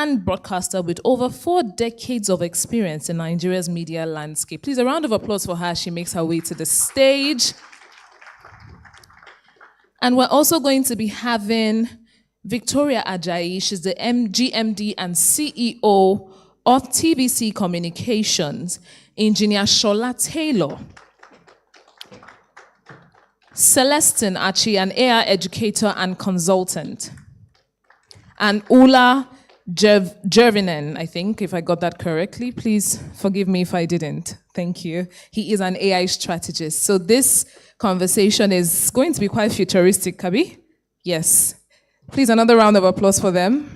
and broadcaster with over 4 decades of experience in Nigeria's media landscape. Please, a round of applause for her as she makes her way to the stage. And we're also going to be having Victoria Ajayi. She's the GMD and CEO of TVC Communications. Engineer Shola Taylor. Celestine Achi, an AI educator and consultant. And Ula Jervinen, I think, if I got that correctly. Please forgive me if I didn't. Thank you. He is an AI strategist. So this conversation is going to be quite futuristic, Kabi. Yes. Please, another round of applause for them.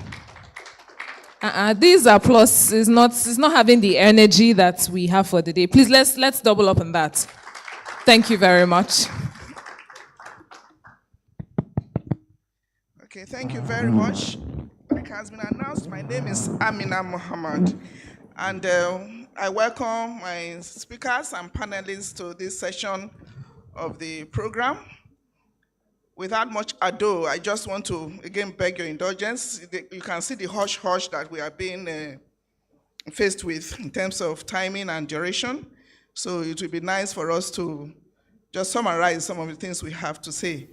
This applause is not having the energy that we have for the day. Please, let's double up on that. Thank you very much. Okay, thank you very much. Like has been announced, my name is Amina Mohammed, and I welcome my speakers and panelists to this session of the program. Without much ado, I just want to again beg your indulgence. You can see the hush-hush that we are being faced with in terms of timing and duration. So it would be nice for us to just summarize some of the things we have to say.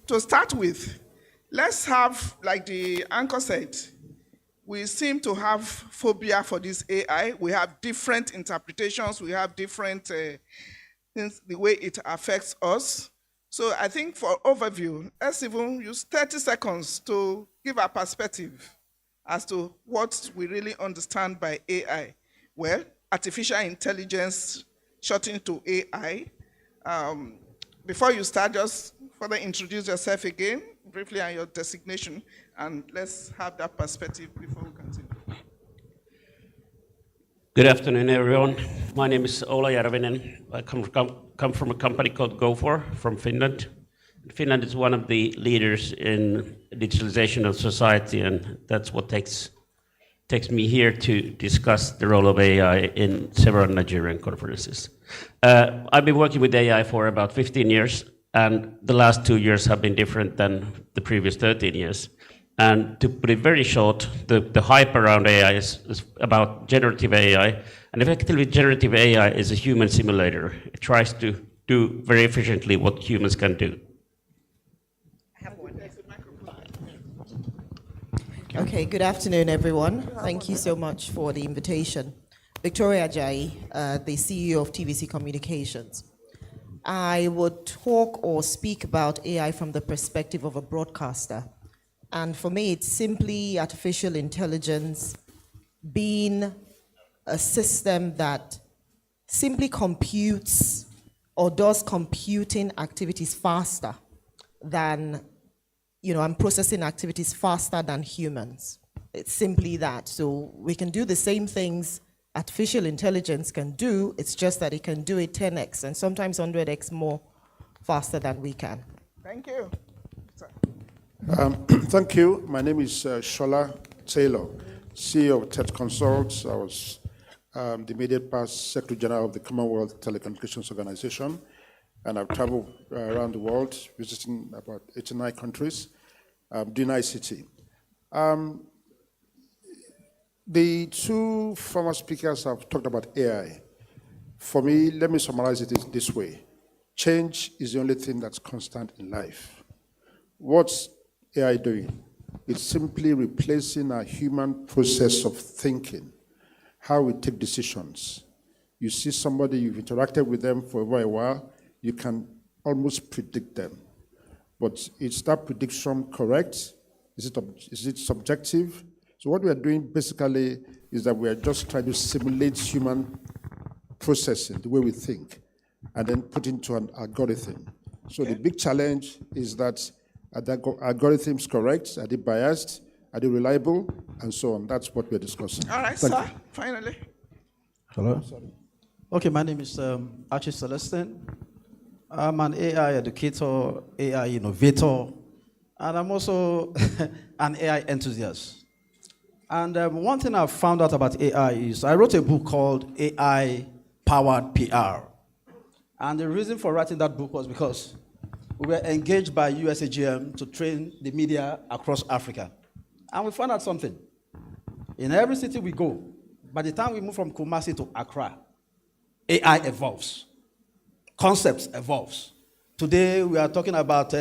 To start with, let's have, like the anchor said, we seem to have phobia for this AI. We have different interpretations. We have different things, the way it affects us. So I think for overview, let's even use 30 seconds to give a perspective as to what we really understand by AI. Well, artificial intelligence, shortened to AI. Before you start, just further introduce yourself again, briefly, and your designation, and let's have that perspective before we continue. Good afternoon, everyone. My name is Ola Järvinen. I come from a company called Go4 from Finland. Finland is one of the leaders in digitalization of society, and that's what takes me here to discuss the role of AI in several Nigerian conferences. I've been working with AI for about 15 years, and the last 2 years have been different than the previous 13 years. And to put it very short, the hype around AI is about generative AI, and effectively generative AI is a human simulator. It tries to do very efficiently what humans can do. Okay, good afternoon, everyone. Thank you so much for the invitation. Victoria Ajayi, the CEO of TVC Communications. I would talk or speak about AI from the perspective of a broadcaster. And for me, it's simply artificial intelligence being a system that simply computes or does computing activities faster than, and processing activities faster than humans. It's simply that. So we can do the same things artificial intelligence can do, it's just that it can do it 10x and sometimes 100x more faster than we can. Thank you. Thank you. My name is Shola Taylor, CEO of TED Consults. I was the immediate past Secretary General of the Commonwealth Telecommunications Organization, and I've traveled around the world, visiting about 89 countries, doing ICT. The two former speakers have talked about AI. For me, let me summarize it this way. Change is the only thing that's constant in life. What's AI doing? It's simply replacing our human process of thinking, how we take decisions. You see somebody, you've interacted with them for a while, you can almost predict them. But is that prediction correct? Is it subjective? So what we are doing basically is that we are just trying to simulate human processing, the way we think, and then put into an algorithm. So the big challenge is that are the algorithms correct? Are they biased? Are they reliable? And so on. That's what we're discussing. All right, sir, finally. Hello. Okay, my name is Archie Celestine. I'm an AI educator, AI innovator, and I'm also an AI enthusiast. And one thing I've found out about AI is I wrote a book called AI-Powered PR. And the reason for writing that book was because we were engaged by USAGM to train the media across Africa. And we found out something. In every city we go, by the time we move from Kumasi to Accra, AI evolves. Concepts evolves. Today we are talking about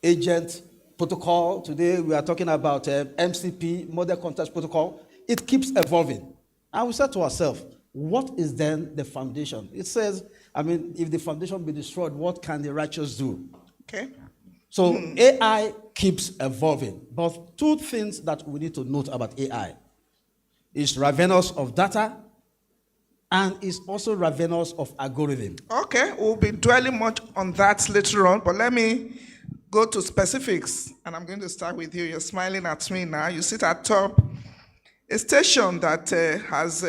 agent protocol. Today we are talking about MCP, model context protocol. It keeps evolving. And we said to ourselves, what is then the foundation? It says, if the foundation be destroyed, what can the righteous do? Okay. So AI keeps evolving. But two things that we need to note about AI is ravenous of data and is also ravenous of algorithm. Okay, we'll be dwelling much on that later on, but let me go to specifics, and I'm going to start with you. You're smiling at me now. You sit at top. A station that has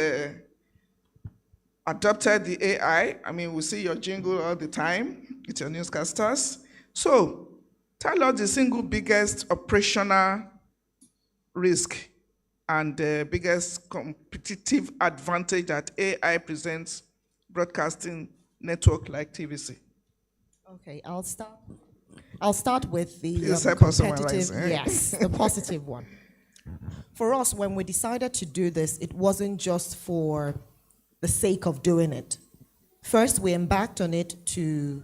adopted the AI. We see your jingle all the time with your newscasters. So, tell us the single biggest operational risk and the biggest competitive advantage that AI presents broadcasting network like TVC. Okay, I'll start with the Please help us competitive, summarize, yes, the positive one. For us, when we decided to do this, it wasn't just for the sake of doing it. First, we embarked on it to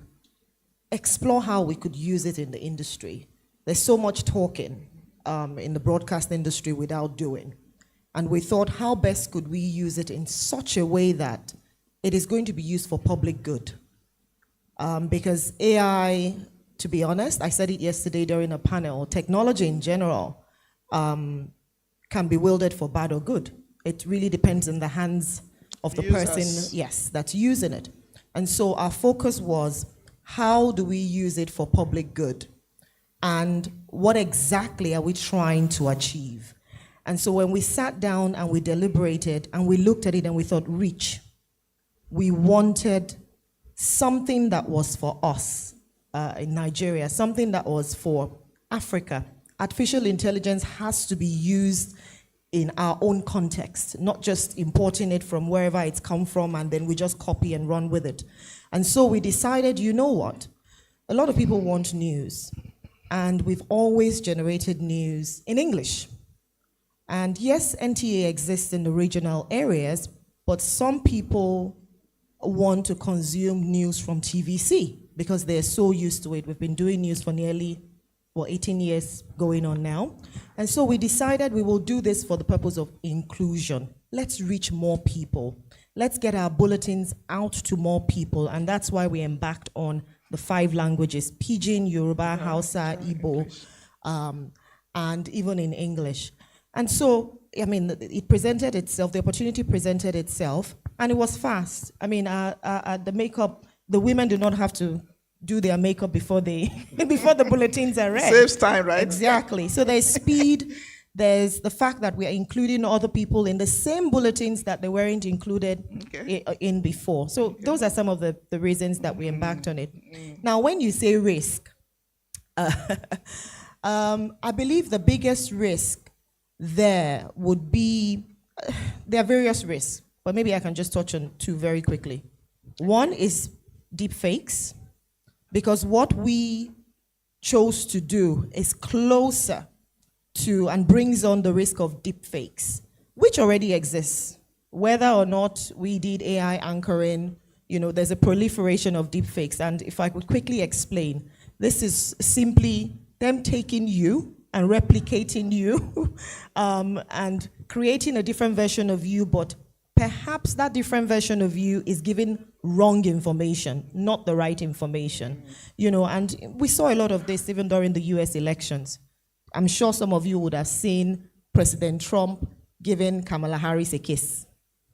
explore how we could use it in the industry. There's so much talking in the broadcast industry without doing. And we thought, how best could we use it in such a way that it is going to be used for public good? Because AI, to be honest, I said it yesterday during a panel, technology in general can be wielded for bad or good. It really depends in the hands of the person, yes, that's using it. And so our focus was, how do we use it for public good? And what exactly are we trying to achieve? And so when we sat down and we deliberated and we looked at it and we thought, reach, we wanted something that was for us in Nigeria, something that was for Africa. Artificial intelligence has to be used in our own context, not just importing it from wherever it's come from and then we just copy and run with it. And so we decided, you know what? A lot of people want news, and we've always generated news in English. And yes, NTA exists in the regional areas, but some people want to consume news from TVC because they're so used to it. We've been doing news for nearly 18 years going on now. And so we decided we will do this for the purpose of inclusion. Let's reach more people. Let's get our bulletins out to more people. And that's why we embarked on the 5 languages, Pidgin, Yoruba, Hausa, Igbo, and even in English. And so, it presented itself, the opportunity presented itself, and it was fast. The makeup, the women do not have to do their makeup before before the bulletins are read. Saves time, right? Exactly. So there's speed. There's the fact that we are including other people in the same bulletins that they weren't included in before. So those are some of the reasons that we embarked on it. Now, when you say risk, I believe the biggest risk there would be, there are various risks, but maybe I can just touch on 2 very quickly. One is deep fakes, because what we chose to do is closer to and brings on the risk of deep fakes, which already exists. Whether or not we did AI anchoring, there's a proliferation of deep fakes. And if I could quickly explain, this is simply them taking you and replicating you and creating a different version of you, but perhaps that different version of you is giving wrong information, not the right information. And we saw a lot of this even during the US elections. I'm sure some of you would have seen President Trump giving Kamala Harris a kiss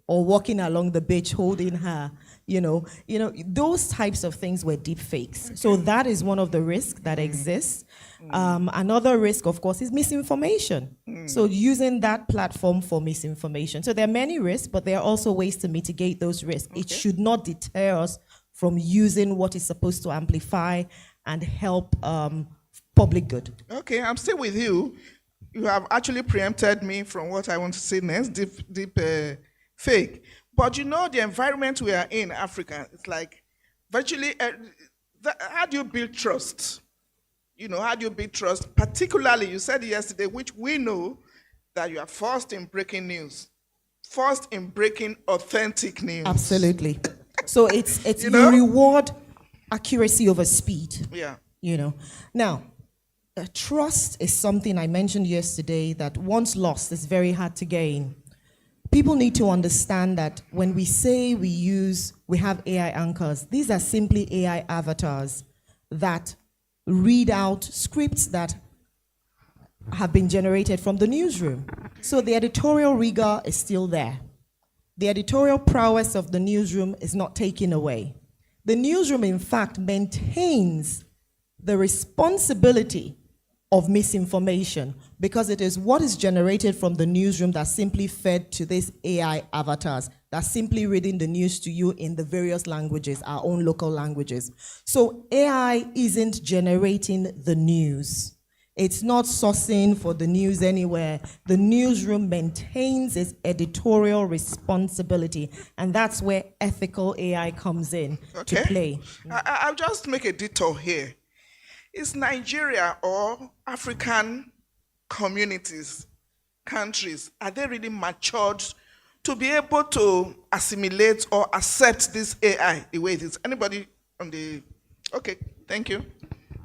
or walking along the beach holding her, those types of things were deep fakes. So that is one of the risks that exists. Another risk, of course, is misinformation. So using that platform for misinformation. So there are many risks, but there are also ways to mitigate those risks. It should not deter us from using what is supposed to amplify and help public good. Okay, I'm still with you. You have actually preempted me from what I want to say next, deep fake. But the environment we are in Africa, it's like virtually, how do you build trust? How do you build trust? Particularly, you said yesterday, which we know, that you are first in breaking news, first in breaking authentic news. Absolutely. So it's You you know? reward accuracy over speed. Yeah. Now, trust is something I mentioned yesterday that once lost is very hard to gain. People need to understand that when we say we have AI anchors, these are simply AI avatars that read out scripts that have been generated from the newsroom. So the editorial rigor is still there. The editorial prowess of the newsroom is not taken away. The newsroom, in fact, maintains the responsibility of misinformation because it is what is generated from the newsroom that's simply fed to these AI avatars that's simply reading the news to you in the various languages, our own local languages. So AI isn't generating the news. It's not sourcing for the news anywhere. The newsroom maintains its editorial responsibility, and that's where ethical AI comes in to play. I'll just make a detour here. Is Nigeria or African communities, countries, are they really matured to be able to assimilate or accept this AI the way it is? Anybody on the... Okay, thank you.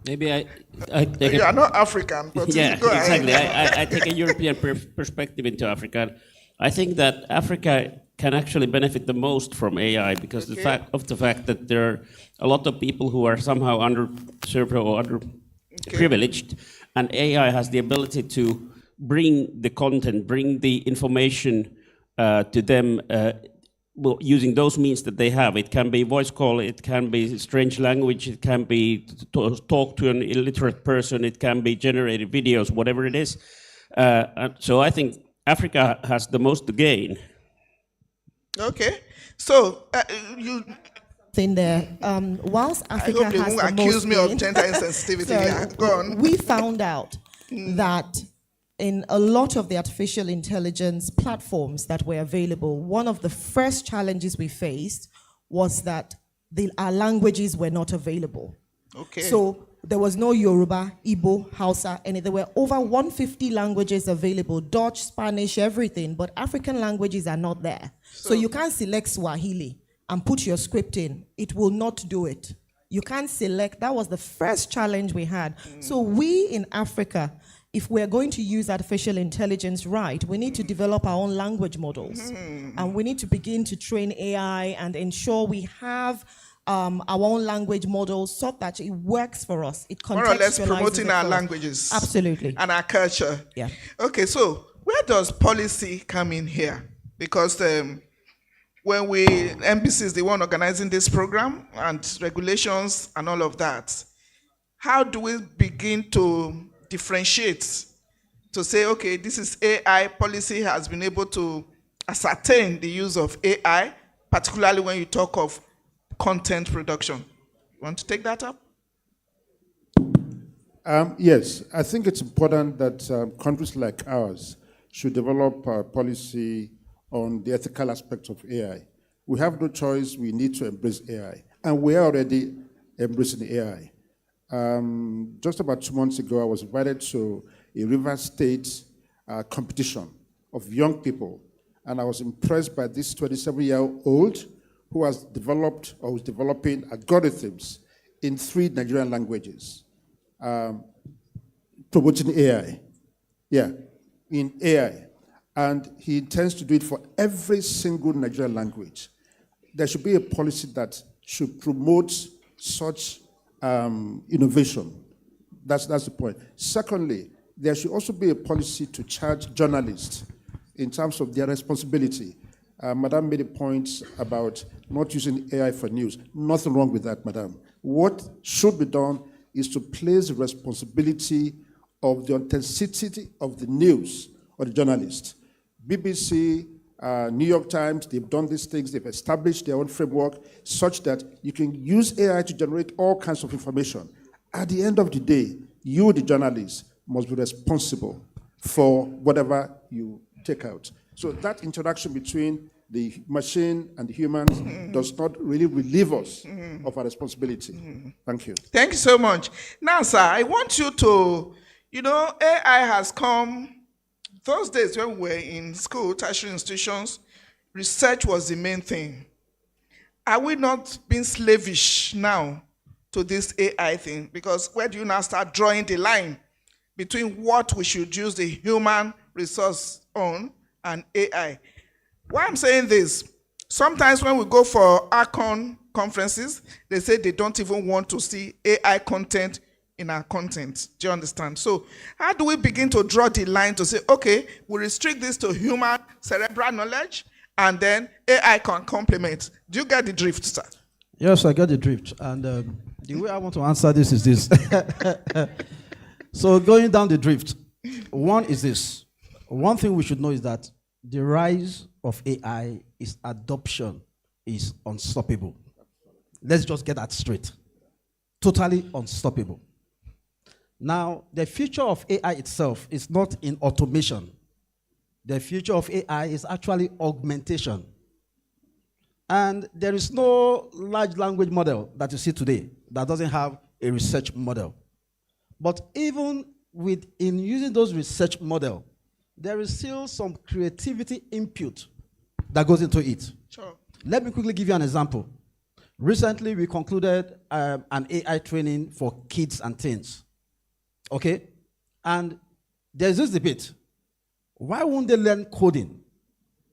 Maybe I take You are not African, but yeah, go ahead. exactly. I take a European perspective into Africa. I think that Africa can actually benefit the most from AI because the fact that there are a lot of people who are somehow underserved or underprivileged, and AI has the ability to bring the content, bring the information to them using those means that they have. It can be voice call, it can be strange language, it can be talk to an illiterate person, it can be generated videos, whatever it is. So I think Africa has the most to gain. Okay, so you... Thing there. Whilst Africa I hope you has won't the accuse most me of gain- gender insensitivity. So, Yeah, go on. we found out that in a lot of the artificial intelligence platforms that were available, one of the first challenges we faced was that our languages were not available. Okay. So there was no Yoruba, Igbo, Hausa, and there were over 150 languages available, Dutch, Spanish, everything, but African languages are not there. So you can't select Swahili and put your script in. It will not do it. You can't select. That was the first challenge we had. So we in Africa, if we're going to use artificial intelligence right, we need to develop our own language models. And we need to begin to train AI and ensure we have our own language models so that it works for us. It more or less contextualizes promoting it our for us. languages. Absolutely. And our culture. Yeah. Okay, so where does policy come in here? Because when NBC is the one organizing this program and regulations and all of that, how do we begin to differentiate to say, okay, this is AI, policy has been able to ascertain the use of AI, particularly when you talk of content production? You want to take that up? Yes, I think it's important that countries like ours should develop policy on the ethical aspects of AI. We have no choice, we need to embrace AI. And we are already embracing AI. Just about 2 months ago, I was invited to a River State competition of young people. And I was impressed by this 27-year-old who has developed or is developing algorithms in 3 Nigerian languages, promoting AI. Yeah, in AI. And he intends to do it for every single Nigerian language. There should be a policy that should promote such innovation. That's the point. Secondly, there should also be a policy to charge journalists in terms of their responsibility. Madam made a point about not using AI for news. Nothing wrong with that, Madam. What should be done is to place the responsibility of the authenticity of the news on the journalist. BBC, New York Times, they've done these things, they've established their own framework such that you can use AI to generate all kinds of information. At the end of the day, you, the journalist, must be responsible for whatever you take out. So that interaction between the machine and the humans does not really relieve us of our responsibility. Thank you. Thank you so much. Now, sir, I want you to, AI has come those days when we were in school, tertiary institutions, research was the main thing. Are we not being slavish now to this AI thing? Because where do you now start drawing the line between what we should use the human resource on and AI? Why I'm saying this, sometimes when we go for ARCON conferences, they say they don't even want to see AI content in our content. Do you understand? So how do we begin to draw the line to say, okay, we restrict this to human cerebral knowledge, and then AI can complement? Do you get the drift, sir? Yes, I get the drift. And the way I want to answer this is this. So going down the drift, one is this. One thing we should know is that the rise of AI, its adoption is unstoppable. Let's just get that straight. Totally unstoppable. Now, the future of AI itself is not in automation. The future of AI is actually augmentation. And there is no large language model that you see today that doesn't have a research model. But even in using those research models, there is still some creativity input that goes into it. Sure. Let me quickly give you an example. Recently, we concluded an AI training for kids and teens. Okay? And there's this debate. Why won't they learn coding?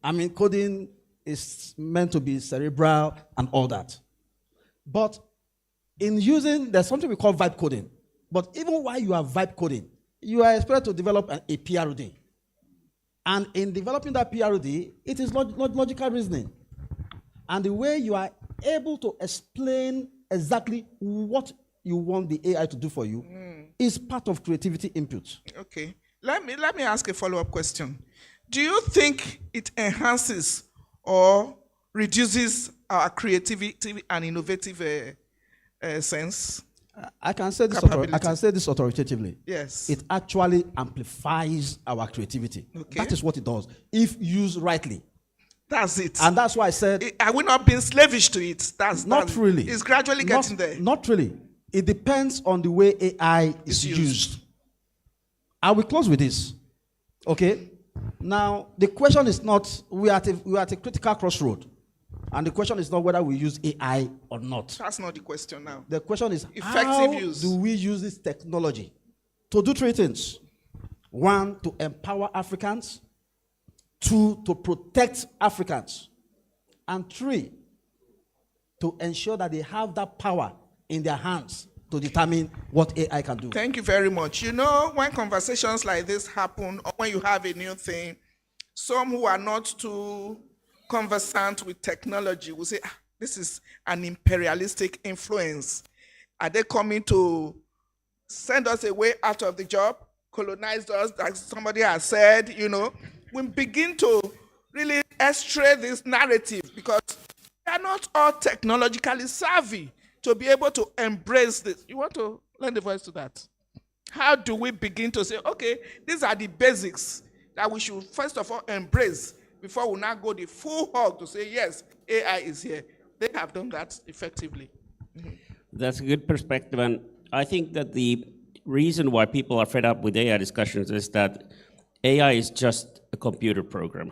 I mean, coding is meant to be cerebral and all that. But in using, there's something we call vibe coding. But even while you are vibe coding, you are expected to develop a PROD. And in developing that PROD, it is logical reasoning. And the way you are able to explain exactly what you want the AI to do for you is part of creativity input. Okay. Let me ask a follow-up question. Do you think it enhances or reduces our creativity and innovative sense? I can say this authoritatively. Yes. It actually amplifies our creativity. Okay. That is what it does, if used rightly. That's it. And that's why I said... Are we not being slavish to it? Not really. It's gradually getting there. Not really. It depends on the way AI is used. I will close with this. Okay? Now, the question is not... We are at a critical crossroad. And the question is not whether we use AI or not. That's not the question now. The question is, effective how use. do we use this technology to do three things? One, to empower Africans. Two, to protect Africans. And three, to ensure that they have that power in their hands to determine what AI can do. Thank you very much. You know, when conversations like this happen, or when you have a new thing, some who are not too conversant with technology will say, this is an imperialistic influence. Are they coming to send us away out of the job, colonize us, like somebody has said, you know? We begin to really estray this narrative because they are not all technologically savvy to be able to embrace this. You want to lend a voice to that? How do we begin to say, okay, these are the basics that we should first of all embrace before we now go the full hog to say, yes, AI is here. They have done that effectively. Mm-hmm. That's a good perspective. And I think that the reason why people are fed up with AI discussions is that AI is just a computer program.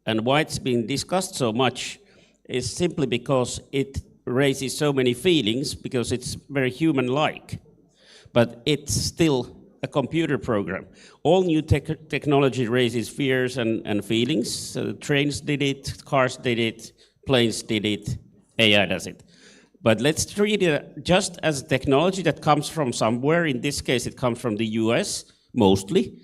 And why it's being discussed so much is simply because it raises so many feelings, because it's very human-like. But it's still a computer program. All new technology raises fears and feelings. Trains did it, cars did it, planes did it, AI does it. But let's treat it just as technology that comes from somewhere. In this case, it comes from the US, mostly.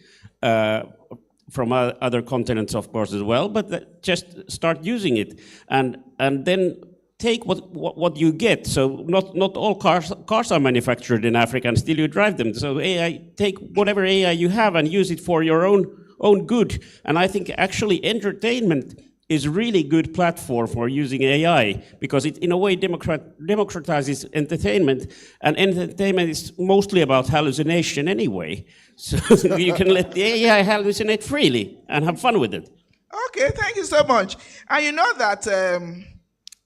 From other continents, of course, as well, but just start using it, and then take what you get. So not all cars are manufactured in Africa, and still you drive them. So AI, take whatever AI you have and use it for your own good. And I think actually entertainment is really good platform for using AI, because it in a way democratizes entertainment, and entertainment is mostly about hallucination anyway. So you can let the AI hallucinate freely and have fun with it. Okay, thank you so much. And you know that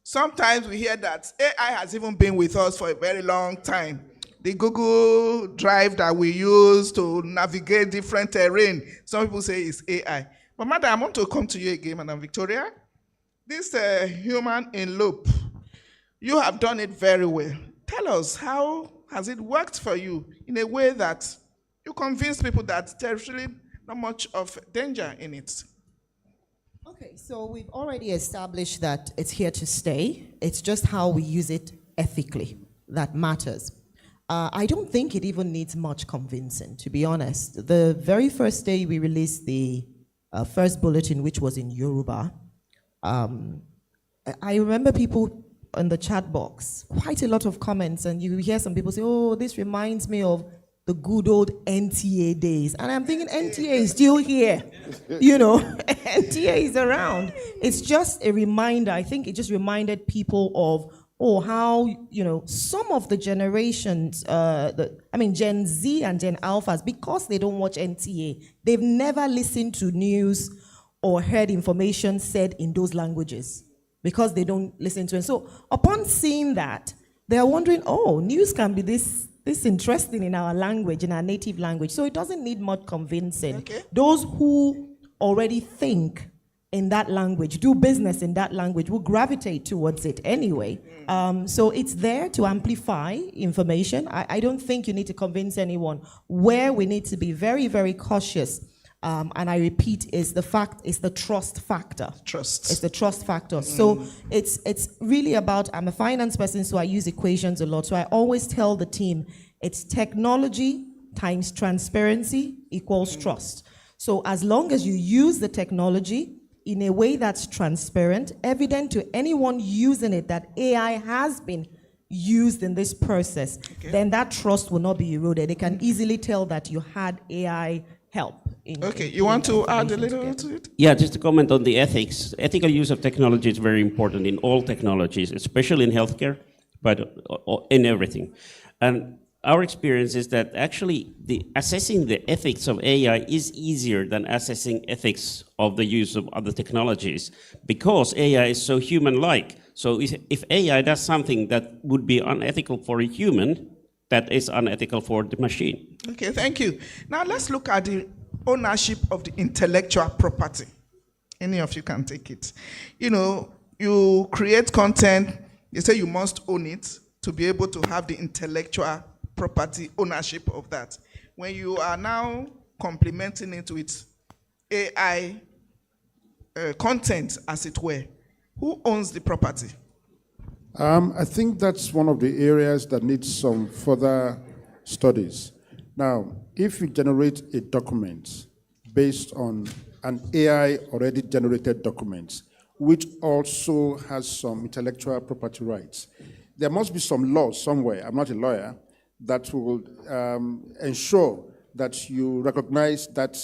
sometimes we hear that AI has even been with us for a very long time. the Google Drive that we use to navigate different terrain. Some people say it's AI. But madam, I want to come to you again, Madam Victoria. This human in loop, you have done it very well. Tell us, how has it worked for you in a way that you convince people that there's really not much of danger in it? Okay, so we've already established that it's here to stay. It's just how we use it ethically that matters. I don't think it even needs much convincing, to be honest. The very first day we released the first bulletin, which was in Yoruba, I remember people in the chat box, quite a lot of comments, and you hear some people say, oh, this reminds me of the good old NTA days. And I'm thinking NTA is still here. You know, NTA is around. It's just a reminder. I think it just reminded people of, oh, how, you know, some of the generations, Gen Z and Gen Alphas, because they don't watch NTA, they've never listened to news or heard information said in those languages because they don't listen to it. So upon seeing that, they are wondering, oh, news can be this interesting in our language, in our native language. So it doesn't need much convincing. Okay. Those who already think in that language, do business in that language, will gravitate towards it anyway. So it's there to amplify information. I don't think you need to convince anyone. Where we need to be very, very cautious, and I repeat, is the trust factor. Trust. It's the trust factor. So it's really about, I'm a finance person, so I use equations a lot. So I always tell the team, it's technology times transparency equals trust. So as long as you use the technology in a way that's transparent, evident to anyone using it that AI has been used in this process, then that trust will not be eroded. They can easily tell that you had AI help. You want to add a little to it? Yeah, just to comment on the ethics. Ethical use of technology is very important in all technologies, especially in healthcare, but in everything. And our experience is that actually assessing the ethics of AI is easier than assessing ethics of the use of other technologies, because AI is so human-like. So if AI does something that would be unethical for a human, that is unethical for the machine. Okay, thank you. Now let's look at the ownership of the intellectual property. Any of you can take it. You know, you create content, you say you must own it to be able to have the intellectual property ownership of that. When you are now complementing it with AI content, as it were, who owns the property? I think that's one of the areas that needs some further studies. Now, if you generate a document based on an AI already generated document, which also has some intellectual property rights, there must be some law somewhere, I'm not a lawyer, that will ensure that you recognize that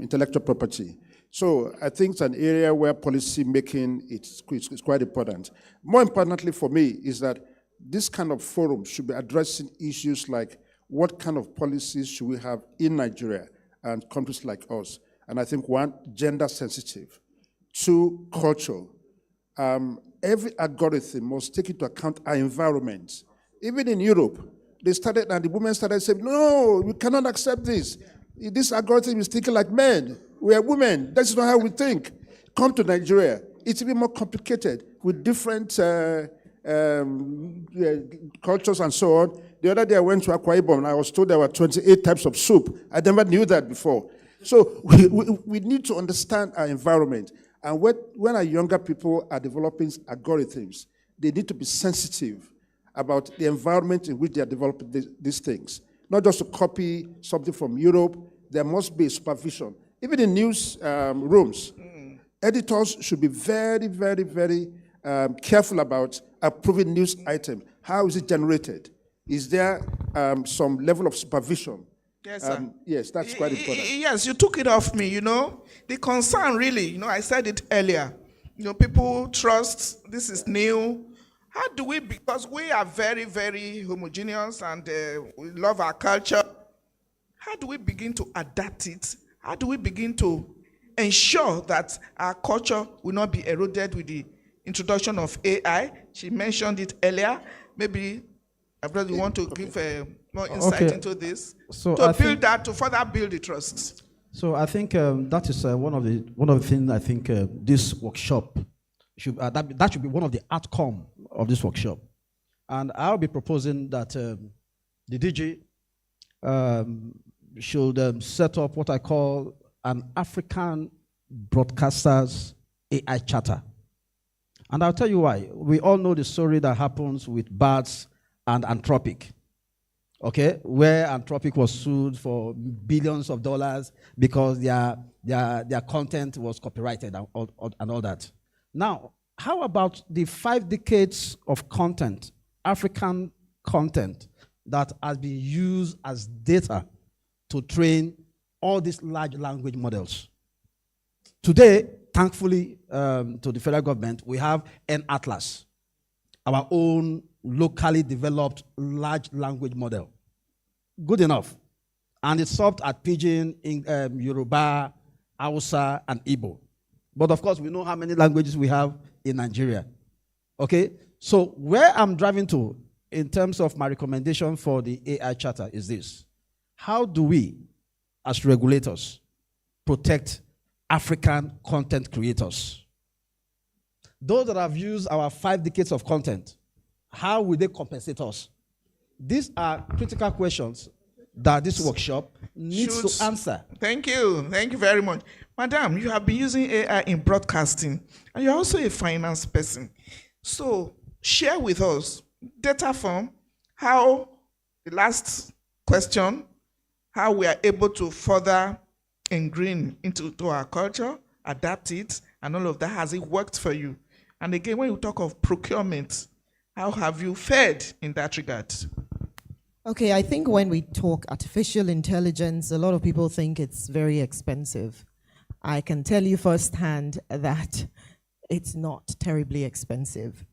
intellectual property. So I think it's an area where policy making is quite important. More importantly for me is that this kind of forum should be addressing issues like what kind of policies should we have in Nigeria and countries like us. And I think one, gender sensitive. Two, culture. Every algorithm must take into account our environment. Even in Europe, they started, and the women started saying, no, we cannot accept this. This algorithm is thinking like men. We are women. That's not how we think. Come to Nigeria. It's a bit more complicated with different cultures and so on. The other day I went to Akwa Ibom and I was told there were 28 types of soup. I never knew that before. So we need to understand our environment. And when our younger people are developing algorithms, they need to be sensitive about the environment in which they are developing these things. Not just to copy something from Europe, there must be supervision. Even in news rooms, editors should be very, very, very careful about approving news items. How is it generated? Is there some level of supervision? Yes, sir. Yes, that's quite important. Yes, you took it off me, you know. The concern really, you know, I said it earlier. You know, people trust, this is new. How do we, because we are very, very homogeneous and we love our culture, how do we begin to adapt it? How do we begin to ensure that our culture will not be eroded with the introduction of AI? She mentioned it earlier. Maybe Brother, you want to give more insight Okay. into this? So To I build think- that, to further build the trust. So I think that is one of the things I think this workshop should that should be one of the outcome of this workshop, and I'll be proposing that the DG should set up what I call an African Broadcasters AI Charter, and I'll tell you why. We all know the story that happens with BATS and Anthropic. Okay, where Anthropic was sued for billions of dollars because their content was copyrighted and all that. Now, how about the 5 decades of content, African content, that has been used as data to train all these large language models? Today, thankfully, to the federal government, we have an atlas, our own locally developed large language model. Good enough. And it's stopped at Pidgin, Yoruba, Hausa, and Igbo. But of course, we know how many languages we have in Nigeria. Okay? So where I'm driving to in terms of my recommendation for the AI Charter is this. How do we, as regulators, protect African content creators? Those that have used our 5 decades of content, how will they compensate us? These are critical questions that this workshop needs to answer. Thank you. Thank you very much. Madam, you have been using AI in broadcasting, and you're also a finance person. So share with us, data form, how, the last question, how we are able to further ingrain into our culture, adapt it, and all of that. Has it worked for you? And again, when you talk of procurement, how have you fared in that regard? Okay, I think when we talk artificial intelligence, a lot of people think it's very expensive. I can tell you firsthand that it's not terribly expensive.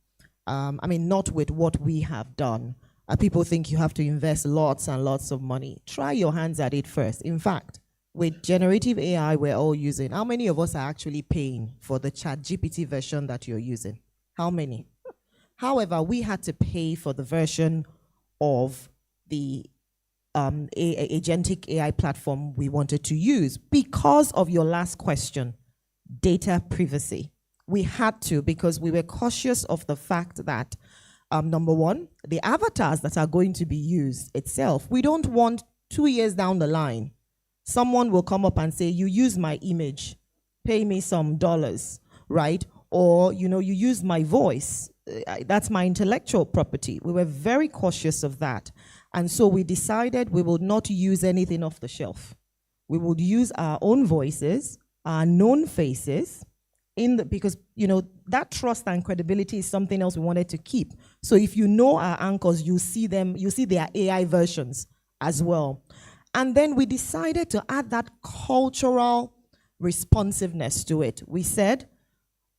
I mean, not with what we have done. People think you have to invest lots and lots of money. Try your hands at it first. In fact, with generative AI we're all using, how many of us are actually paying for the ChatGPT version that you're using? How many? However, we had to pay for the version of the agentic AI platform we wanted to use because of your last question, data privacy. We had to, because we were cautious of the fact that, number one, the avatars that are going to be used itself, we don't want 2 years down the line, someone will come up and say, you use my image, pay me some dollars, right? Or, you know, you use my voice, that's my intellectual property. We were very cautious of that. And so we decided we would not use anything off the shelf. We would use our own voices, our known faces, because, you know, that trust and credibility is something else we wanted to keep. So if you know our anchors, you see them, you see their AI versions as well. And then we decided to add that cultural responsiveness to it. We said,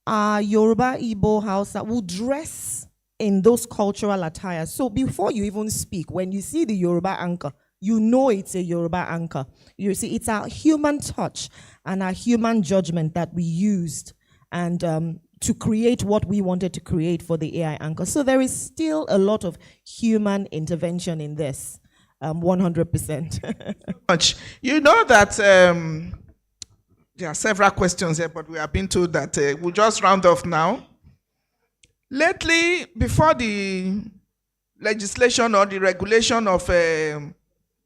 Yoruba, Igbo, Hausa will dress in those cultural attires. So before you even speak, when you see the Yoruba anchor, you know it's a Yoruba anchor. You see, it's our human touch and our human judgment that we used and to create what we wanted to create for the AI anchor. So there is still a lot of human intervention in this, 100%. You know that there are several questions here, but we have been told that we'll just round off now. Lately, before the legislation or the regulation of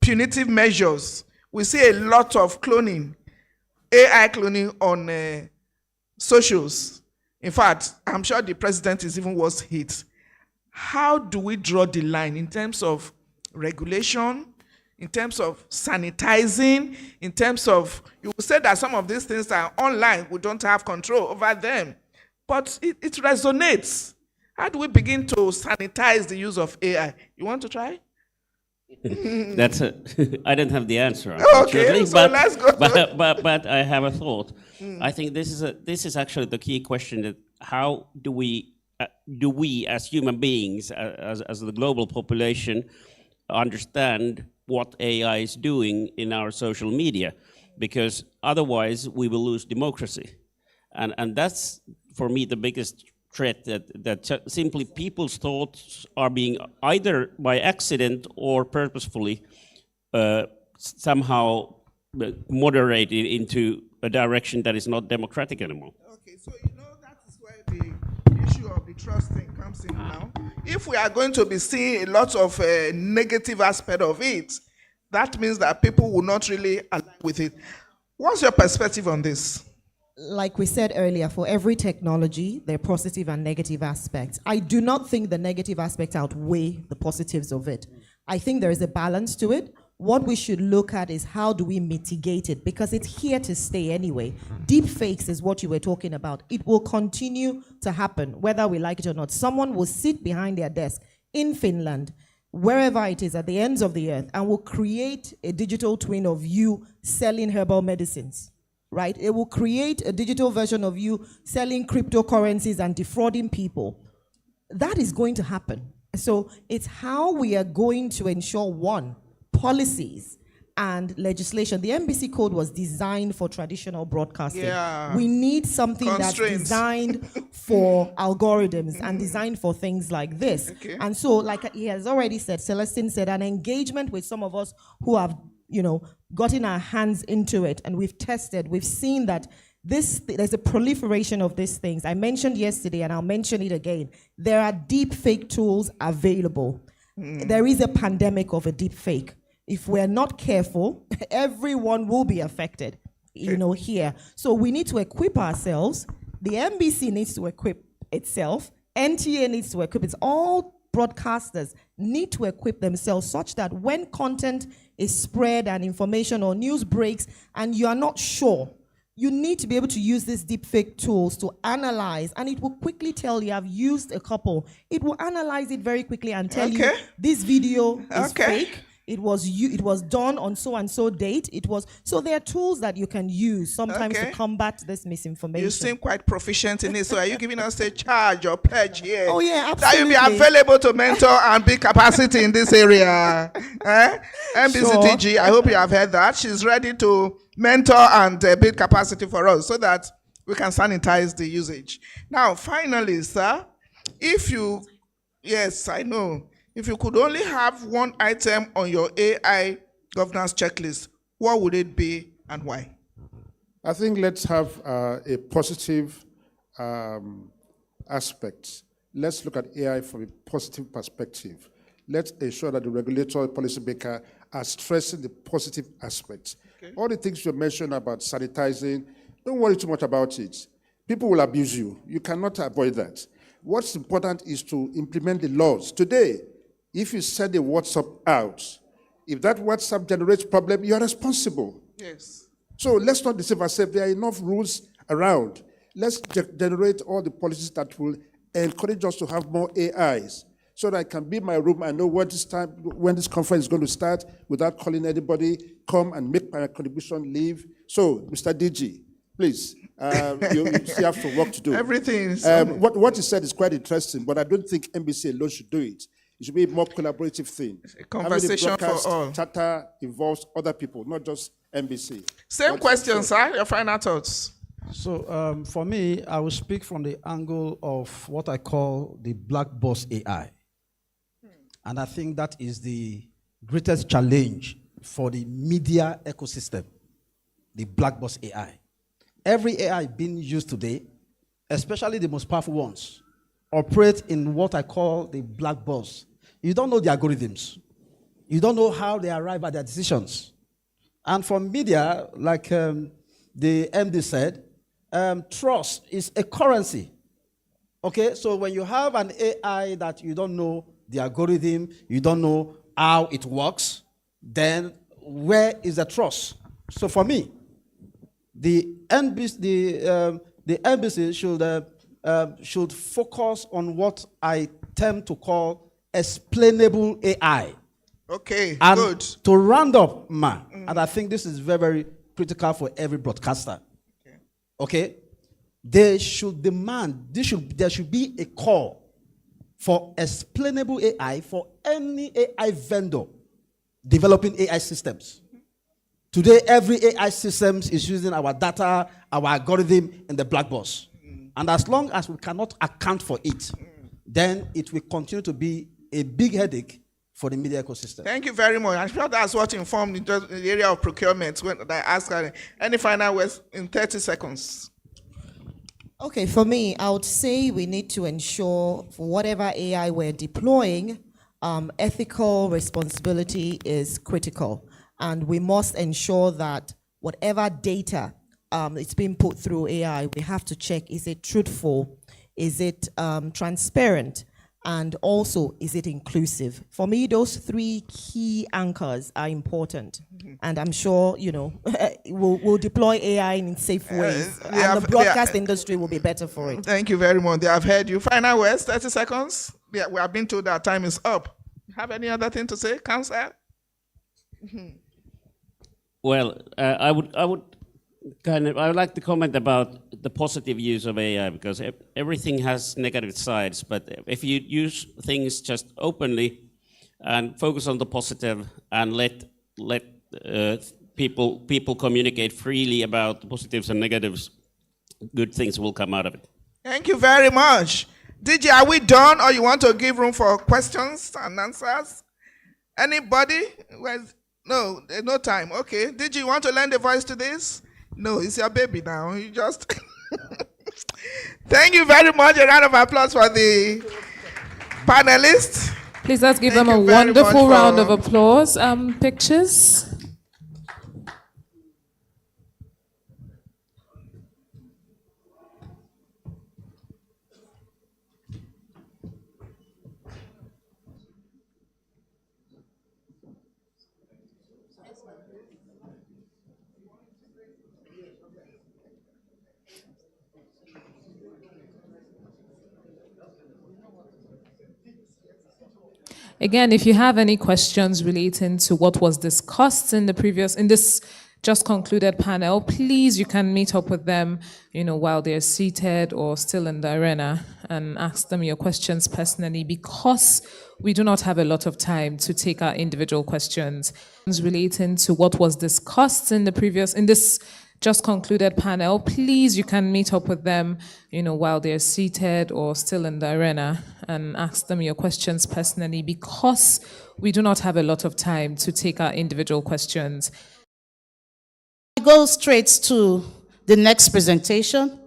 punitive measures, we see a lot of cloning, AI cloning on socials. In fact, I'm sure the president is even worse hit. How do we draw the line in terms of regulation, in terms of sanitizing, in terms of, you will say that some of these things are online, we don't have control over them, but it resonates. How do we begin to sanitize the use of AI? You want to try? I don't have the answer, Okay, so let's go. But I have a thought. I think this is actually the key question: that how do we as human beings, as the global population, understand what AI is doing in our social media? Because otherwise we will lose democracy, and that's for me the biggest threat that simply people's thoughts are being either by accident or purposefully somehow moderated into a direction that is not democratic anymore. Okay, so that is where the issue of the trust thing comes in now. If we are going to be seeing a lot of negative aspect of it, that means that people will not really align with it. What's your perspective on this? Like we said earlier, for every technology, there are positive and negative aspects. I do not think the negative aspects outweigh the positives of it. I think there is a balance to it. What we should look at is how do we mitigate it, because it's here to stay anyway. Deep fakes is what you were talking about. It will continue to happen, whether we like it or not. Someone will sit behind their desk in Finland, wherever it is, at the ends of the earth, and will create a digital twin of you selling herbal medicines. Right? It will create a digital version of you selling cryptocurrencies and defrauding people. That is going to happen. So it's how we are going to ensure, one, policies and legislation. The NBC code was designed for traditional broadcasting. Yeah. We need something that's Constraints. designed for algorithms and designed for things like this. Okay. And so, like he has already said, Celestine said, an engagement with some of us who have gotten our hands into it, and we've tested, we've seen that there's a proliferation of these things. I mentioned yesterday, and I'll mention it again. There are deep fake tools available. There is a pandemic of a deep fake. If we're not careful, everyone will be affected, here. So we need to equip ourselves. The NBC needs to equip itself. NTA needs to equip itself. All broadcasters need to equip themselves such that when content is spread and information or news breaks and you are not sure, you need to be able to use these deepfake tools to analyze, and it will quickly tell you. I've used a couple. It will analyze it very quickly and tell you this video is fake. It was done on so and so date. So there are tools that you can use sometimes to combat this misinformation. You seem quite proficient in it. So are you giving us a charge or pledge here? Oh yeah, absolutely. That you'll be available to mentor and build capacity in this area. MBCTG, sure. I hope you have heard that. She's ready to mentor and build capacity for us so that we can sanitize the usage. Now, finally, sir, yes, I know. If you could only have one item on your AI governance checklist, what would it be and why? I think let's have a positive aspect. Let's look at AI from a positive perspective. Let's ensure that the regulator, policymaker are stressing the positive aspects. Okay. All the things you mentioned about sanitizing, don't worry too much about it. People will abuse you. You cannot avoid that. What's important is to implement the laws. Today, if you send a WhatsApp out, if that WhatsApp generates problem, you are responsible. Yes. So let's not deceive ourselves. There are enough rules around. Let's generate all the policies that will encourage us to have more AIs, so that I can be in my room and know when this conference is going to start without calling anybody, come and make my contribution, leave. So, Mr. DG, please, you still have some work to do. Everything is... what you said is quite interesting, but I don't think NBC alone should do it. It should be a more collaborative thing. A conversation for all. Charter involves other people, not just NBC. Same question, sir. Your final thoughts. So for me, I will speak from the angle of what I call the black box AI. And I think that is the greatest challenge for the media ecosystem, the black box AI. Every AI being used today, especially the most powerful ones, operate in what I call the black box. You don't know the algorithms. You don't know how they arrive at their decisions. And for media, like the MD said, trust is a currency. Okay, so when you have an AI that you don't know the algorithm, you don't know how it works, then where is the trust? So for me, the NBC should focus on what I tend to call explainable AI. Okay, and good. To round up, and I think this is very, very critical for every broadcaster. Okay, they should demand, there should be a call for explainable AI for any AI vendor developing AI systems. Today, every AI system is using our data, our algorithm in the black box. And as long as we cannot account for it, then it will continue to be a big headache for the media ecosystem. Thank you very much. I'm sure that's what informed me just in the area of procurement when I asked her. Any final words in 30 seconds? Okay, for me, I would say we need to ensure for whatever AI we're deploying, ethical responsibility is critical. And we must ensure that whatever data is being put through AI, we have to check, is it truthful? Is it transparent? And also, is it inclusive? For me, those three key anchors are important. And I'm sure, you know, we'll deploy AI in safe ways. And the broadcast industry will be better for it. Thank you very much. They have heard you. Final words, 30 seconds. Yeah, we have been told that time is up. Have any other thing to say, Councillor? Well, I would like to comment about the positive use of AI, because everything has negative sides, but if you use things just openly and focus on the positive and let people communicate freely about the positives and negatives, good things will come out of it. Thank you very much. DJ, are we done, or you want to give room for questions and answers? Anybody? No, there's no time. Okay. DJ, you want to lend a voice to this? No, it's your baby now. You just... Thank you very much. A round of applause for the panelists. Please let's give them a wonderful round of applause. Pictures. Again, if you have any questions relating to what was discussed in this just concluded panel, please, you can meet up with them, you know, while they're seated or still in the arena, and ask them your questions personally, because we do not have a lot of time to take our individual questions relating to what was discussed in this just concluded panel. Please, you can meet up with them, you know, while they're seated or still in the arena, and ask them your questions personally, because we do not have a lot of time to take our individual questions. Go straight to the next presentation.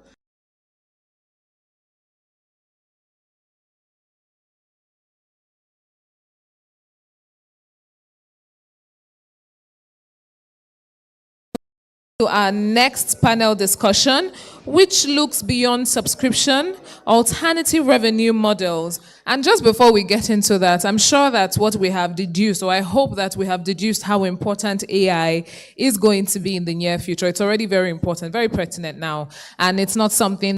To our next panel discussion, which looks beyond subscription, alternative revenue models. And just before we get into that, I'm sure that what we have deduced, or I hope that we have deduced how important AI is going to be in the near future. It's already very important, very pertinent now, and it's not something